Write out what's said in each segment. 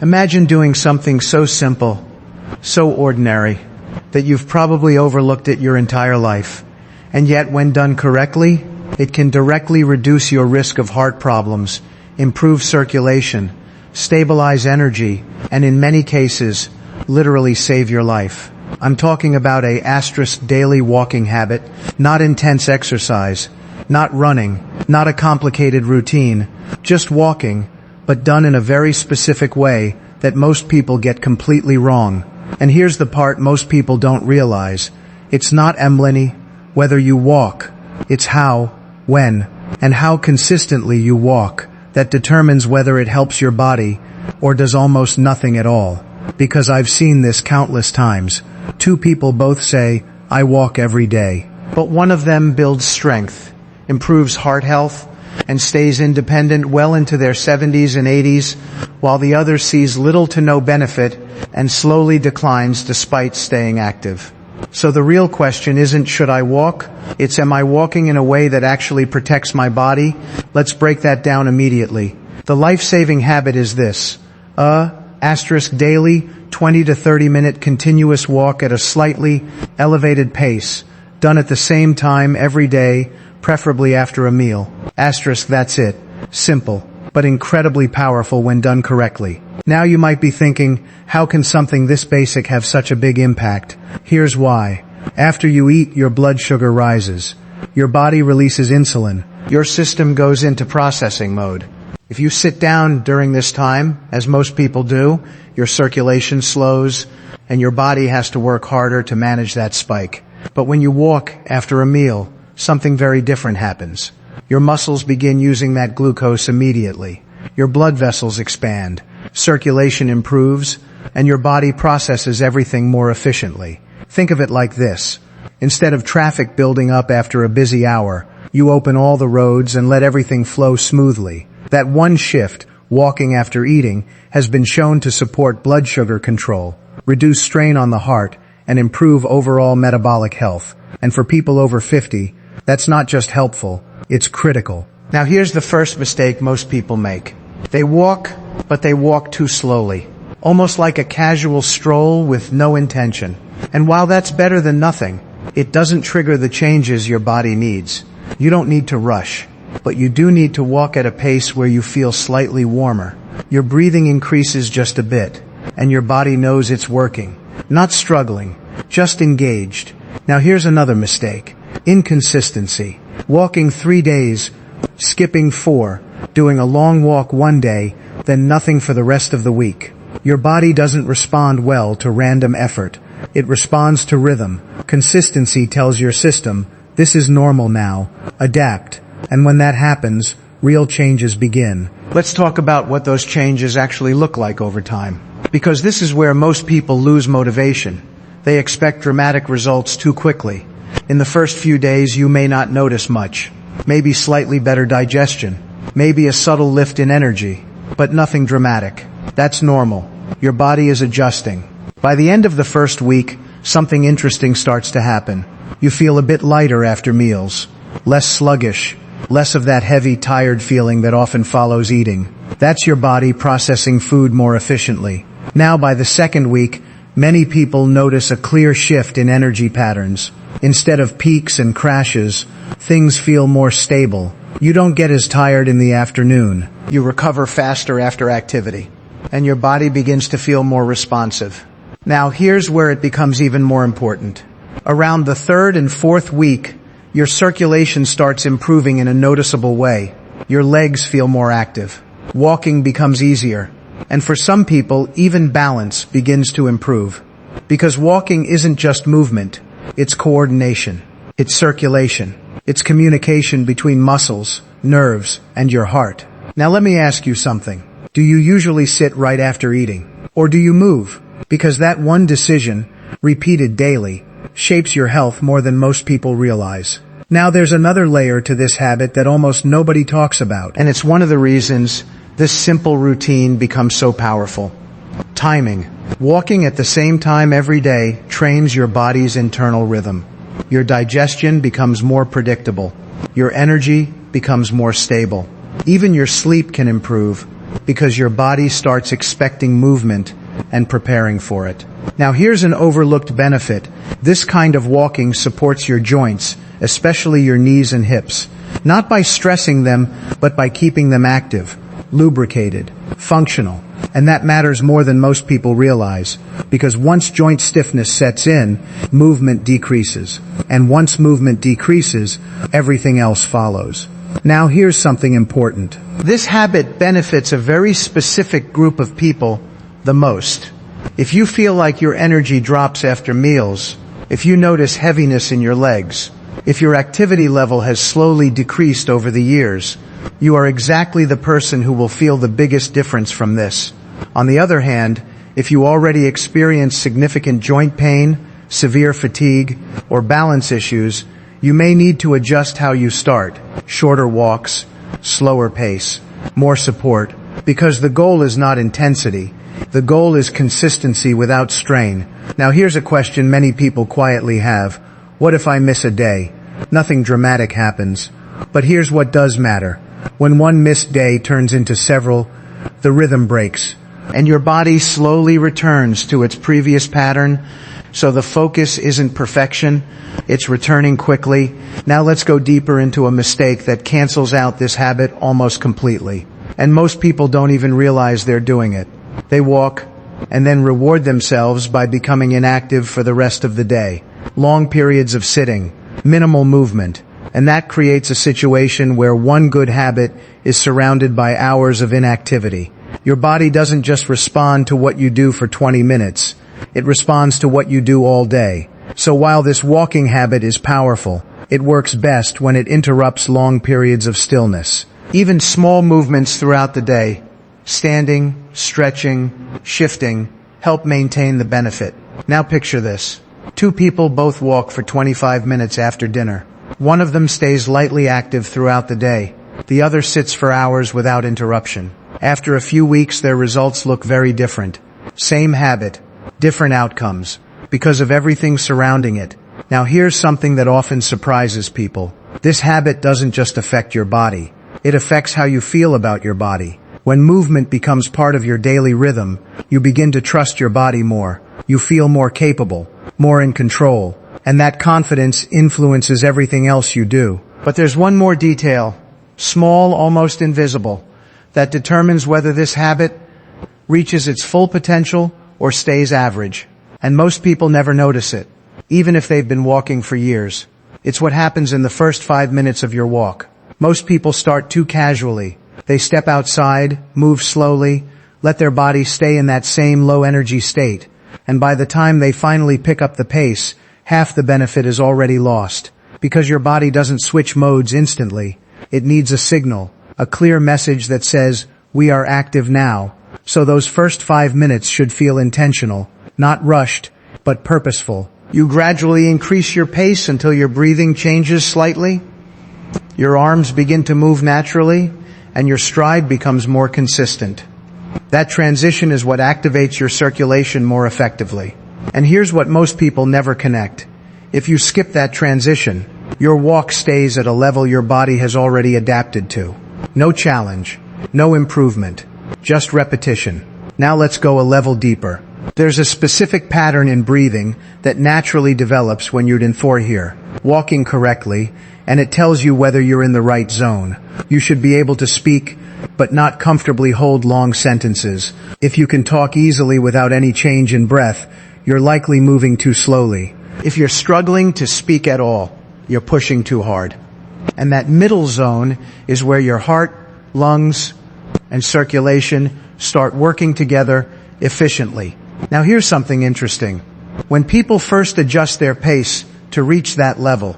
Imagine doing something so simple, so ordinary, that you've probably overlooked it your entire life. And yet, when done correctly, it can directly reduce your risk of heart problems, improve circulation, stabilize energy, and in many cases, literally save your life. I'm talking about a daily walking habit, not intense exercise, not running, not a complicated routine, just walking, but done in a very specific way that most people get completely wrong. And here's the part most people don't realize. It's not whether you walk. It's how, when, and how consistently you walk that determines whether it helps your body or does almost nothing at all. Because I've seen this countless times. Two people both say, "I walk every day." But one of them builds strength, improves heart health, and stays independent well into their 70s and 80s, while the other sees little to no benefit and slowly declines despite staying active. So the real question isn't should I walk? It's am I walking in a way that actually protects my body? Let's break that down immediately. The life-saving habit is this. Daily 20 to 30 minute continuous walk at a slightly elevated pace, done at the same time every day, preferably after a meal. That's it. Simple, but incredibly powerful when done correctly. Now you might be thinking, how can something this basic have such a big impact? Here's why. After you eat, your blood sugar rises. Your body releases insulin. Your system goes into processing mode. If you sit down during this time, as most people do, your circulation slows, and your body has to work harder to manage that spike. But when you walk after a meal, something very different happens. Your muscles begin using that glucose immediately. Your blood vessels expand, circulation improves, and your body processes everything more efficiently. Think of it like this. Instead of traffic building up after a busy hour, you open all the roads and let everything flow smoothly. That one shift, walking after eating, has been shown to support blood sugar control, reduce strain on the heart, and improve overall metabolic health. And for people over 50, that's not just helpful, it's critical. Now here's the first mistake most people make. They walk, but they walk too slowly, almost like a casual stroll with no intention. And while that's better than nothing, it doesn't trigger the changes your body needs. You don't need to rush, but you do need to walk at a pace where you feel slightly warmer. Your breathing increases just a bit, and your body knows it's working. Not struggling, just engaged. Now here's another mistake. Inconsistency. Walking 3 days, skipping 4, doing a long walk one day, then nothing for the rest of the week. Your body doesn't respond well to random effort. It responds to rhythm. Consistency tells your system, this is normal now. Adapt. And when that happens, real changes begin. Let's talk about what those changes actually look like over time. Because this is where most people lose motivation. They expect dramatic results too quickly. In the first few days, you may not notice much. Maybe slightly better digestion. Maybe a subtle lift in energy. But nothing dramatic. That's normal. Your body is adjusting. By the end of the first week, something interesting starts to happen. You feel a bit lighter after meals. Less sluggish. Less of that heavy, tired feeling that often follows eating. That's your body processing food more efficiently. Now, by the second week, many people notice a clear shift in energy patterns. Instead of peaks and crashes, things feel more stable. You don't get as tired in the afternoon. You recover faster after activity, and your body begins to feel more responsive. Now, here's where it becomes even more important. Around the third and fourth week, your circulation starts improving in a noticeable way. Your legs feel more active. Walking becomes easier. And for some people, even balance begins to improve. Because walking isn't just movement. It's coordination. It's circulation. It's communication between muscles, nerves, and your heart. Now let me ask you something. Do you usually sit right after eating? Or do you move? Because that one decision, repeated daily, shapes your health more than most people realize. Now there's another layer to this habit that almost nobody talks about. And it's one of the reasons this simple routine becomes so powerful. Timing. Walking at the same time every day trains your body's internal rhythm. Your digestion becomes more predictable. Your energy becomes more stable. Even your sleep can improve. because your body starts expecting movement and preparing for it. Now here's an overlooked benefit. This kind of walking supports your joints, especially your knees and hips, not by stressing them, but by keeping them active, lubricated, functional. And that matters more than most people realize, because once joint stiffness sets in, movement decreases. And once movement decreases, everything else follows. Now here's something important. This habit benefits a very specific group of people the most. If you feel like your energy drops after meals, if you notice heaviness in your legs, if your activity level has slowly decreased over the years, you are exactly the person who will feel the biggest difference from this. On the other hand, if you already experience significant joint pain, severe fatigue, or balance issues, you may need to adjust how you start. Shorter walks, slower pace, more support, because the goal is not intensity. The goal is consistency without strain. Now here's a question many people quietly have. What if I miss a day? Nothing dramatic happens. But here's what does matter. When one missed day turns into several, the rhythm breaks, and your body slowly returns to its previous pattern. So the focus isn't perfection, it's returning quickly. Now let's go deeper into a mistake that cancels out this habit almost completely. And most people don't even realize they're doing it. They walk and then reward themselves by becoming inactive for the rest of the day. Long periods of sitting, minimal movement, and that creates a situation where one good habit is surrounded by hours of inactivity. Your body doesn't just respond to what you do for 20 minutes. It responds to what you do all day. So while this walking habit is powerful, it works best when it interrupts long periods of stillness. Even small movements throughout the day, standing, stretching, shifting, help maintain the benefit. Now picture this. Two people both walk for 25 minutes after dinner. One of them stays lightly active throughout the day. The other sits for hours without interruption. After a few weeks, their results look very different. Same habit, different outcomes, because of everything surrounding it. Now here's something that often surprises people. This habit doesn't just affect your body. It affects how you feel about your body. When movement becomes part of your daily rhythm, you begin to trust your body more. You feel more capable, more in control, and that confidence influences everything else you do. But there's one more detail, small, almost invisible, that determines whether this habit reaches its full potential or stays average. And most people never notice it, even if they've been walking for years. It's what happens in the first 5 minutes of your walk. Most people start too casually. They step outside, move slowly, let their body stay in that same low-energy state. And by the time they finally pick up the pace, half the benefit is already lost. Because your body doesn't switch modes instantly. It needs a signal, a clear message that says, we are active now. So those first 5 minutes should feel intentional, not rushed, but purposeful. You gradually increase your pace until your breathing changes slightly. Your arms begin to move naturally, and your stride becomes more consistent. That transition is what activates your circulation more effectively. And here's what most people never connect. If you skip that transition, your walk stays at a level your body has already adapted to. No challenge, no improvement, just repetition. Now let's go a level deeper. There's a specific pattern in breathing that naturally develops when you're in here, walking correctly, and it tells you whether you're in the right zone. You should be able to speak, but not comfortably hold long sentences. If you can talk easily without any change in breath, you're likely moving too slowly. If you're struggling to speak at all, you're pushing too hard. And that middle zone is where your heart, lungs, and circulation start working together efficiently. Now here's something interesting. When people first adjust their pace to reach that level,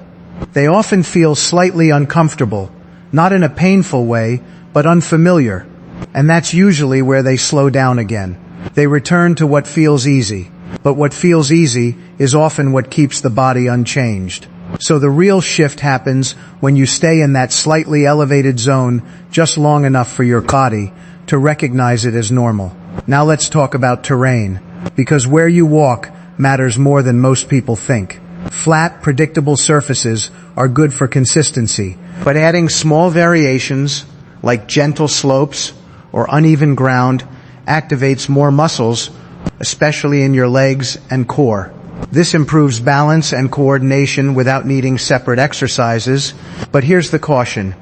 they often feel slightly uncomfortable, not in a painful way, but unfamiliar. And that's usually where they slow down again. They return to what feels easy. But what feels easy is often what keeps the body unchanged. So the real shift happens when you stay in that slightly elevated zone just long enough for your body to recognize it as normal. Now let's talk about terrain, because where you walk matters more than most people think. Flat, predictable surfaces are good for consistency, but adding small variations, like gentle slopes or uneven ground activates more muscles, especially in your legs and core. This improves balance and coordination without needing separate exercises. But here's the caution.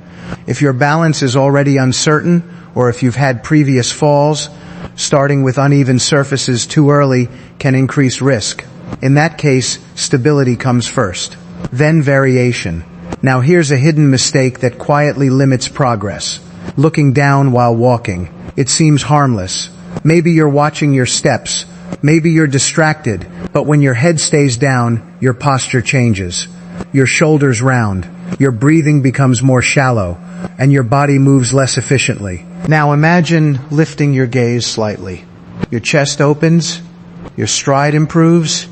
If your balance is already uncertain, or if you've had previous falls, starting with uneven surfaces too early can increase risk. In that case, stability comes first, then variation. Now here's a hidden mistake that quietly limits progress. Looking down while walking. It seems harmless. Maybe you're watching your steps. Maybe you're distracted. But when your head stays down, your posture changes. Your shoulders round. Your breathing becomes more shallow. And your body moves less efficiently. Now imagine lifting your gaze slightly. Your chest opens. Your stride improves.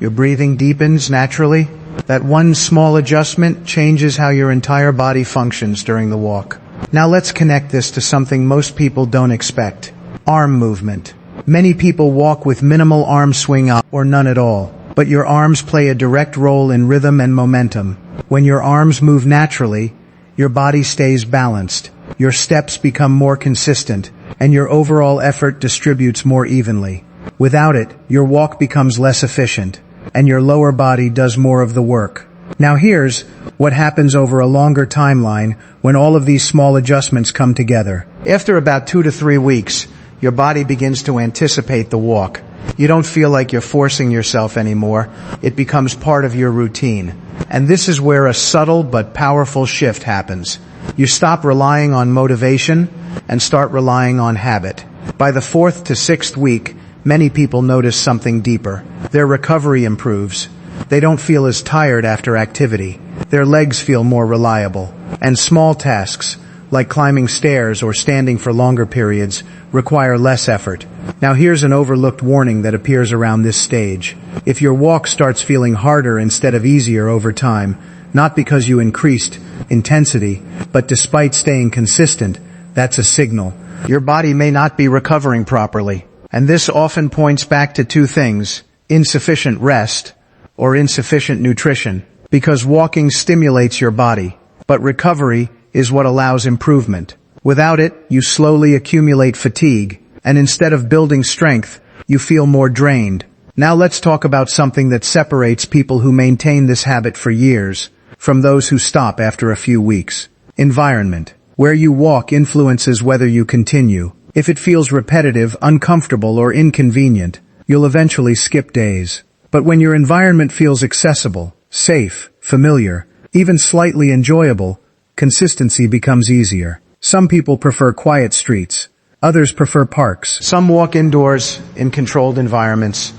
Your breathing deepens naturally. That one small adjustment changes how your entire body functions during the walk. Now let's connect this to something most people don't expect. Arm movement. Many people walk with minimal arm swing up or none at all. But your arms play a direct role in rhythm and momentum. When your arms move naturally, your body stays balanced. Your steps become more consistent, and your overall effort distributes more evenly. Without it, your walk becomes less efficient, and your lower body does more of the work. Now here's what happens over a longer timeline when all of these small adjustments come together. After about 2 to 3 weeks, your body begins to anticipate the walk. You don't feel like you're forcing yourself anymore. It becomes part of your routine. And this is where a subtle but powerful shift happens. You stop relying on motivation and start relying on habit. By the 4th to 6th week, many people notice something deeper. Their recovery improves. They don't feel as tired after activity. Their legs feel more reliable. And small tasks, like climbing stairs or standing for longer periods, require less effort. Now here's an overlooked warning that appears around this stage. If your walk starts feeling harder instead of easier over time, not because you increased intensity, but despite staying consistent, that's a signal. Your body may not be recovering properly. And this often points back to 2 things: insufficient rest or insufficient nutrition. Because walking stimulates your body, but recovery is what allows improvement. Without it, you slowly accumulate fatigue, and instead of building strength, you feel more drained. Now let's talk about something that separates people who maintain this habit for years from those who stop after a few weeks. Environment. Where you walk influences whether you continue. If it feels repetitive, uncomfortable, or inconvenient, you'll eventually skip days. But when your environment feels accessible, safe, familiar, even slightly enjoyable, consistency becomes easier. Some people prefer quiet streets. Others prefer parks. Some walk indoors in controlled environments.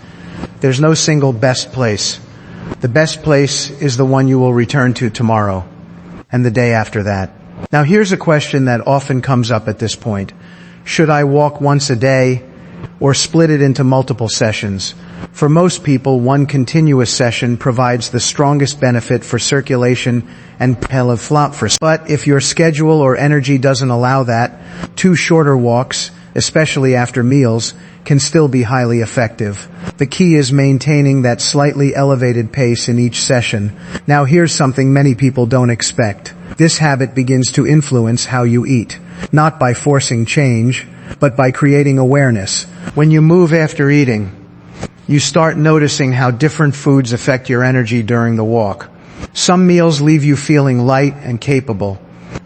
There's no single best place. The best place is the one you will return to tomorrow, and the day after that. Now here's a question that often comes up at this point. Should I walk once a day or split it into multiple sessions? For most people, one continuous session provides the strongest benefit for circulation and but if your schedule or energy doesn't allow that, 2 shorter walks, especially after meals, can still be highly effective. The key is maintaining that slightly elevated pace in each session. Now here's something many people don't expect. This habit begins to influence how you eat, not by forcing change, but by creating awareness. When you move after eating, you start noticing how different foods affect your energy during the walk. Some meals leave you feeling light and capable.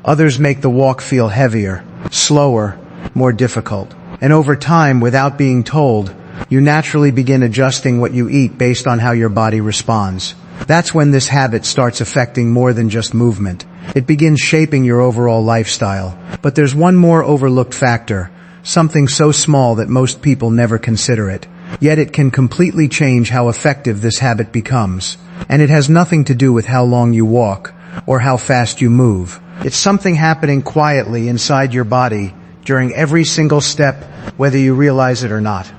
Others make the walk feel heavier, slower, more difficult. And over time, without being told, you naturally begin adjusting what you eat based on how your body responds. That's when this habit starts affecting more than just movement. It begins shaping your overall lifestyle. But there's one more overlooked factor, something so small that most people never consider it. Yet it can completely change how effective this habit becomes. And it has nothing to do with how long you walk or how fast you move. It's something happening quietly inside your body during every single step, whether you realize it or not.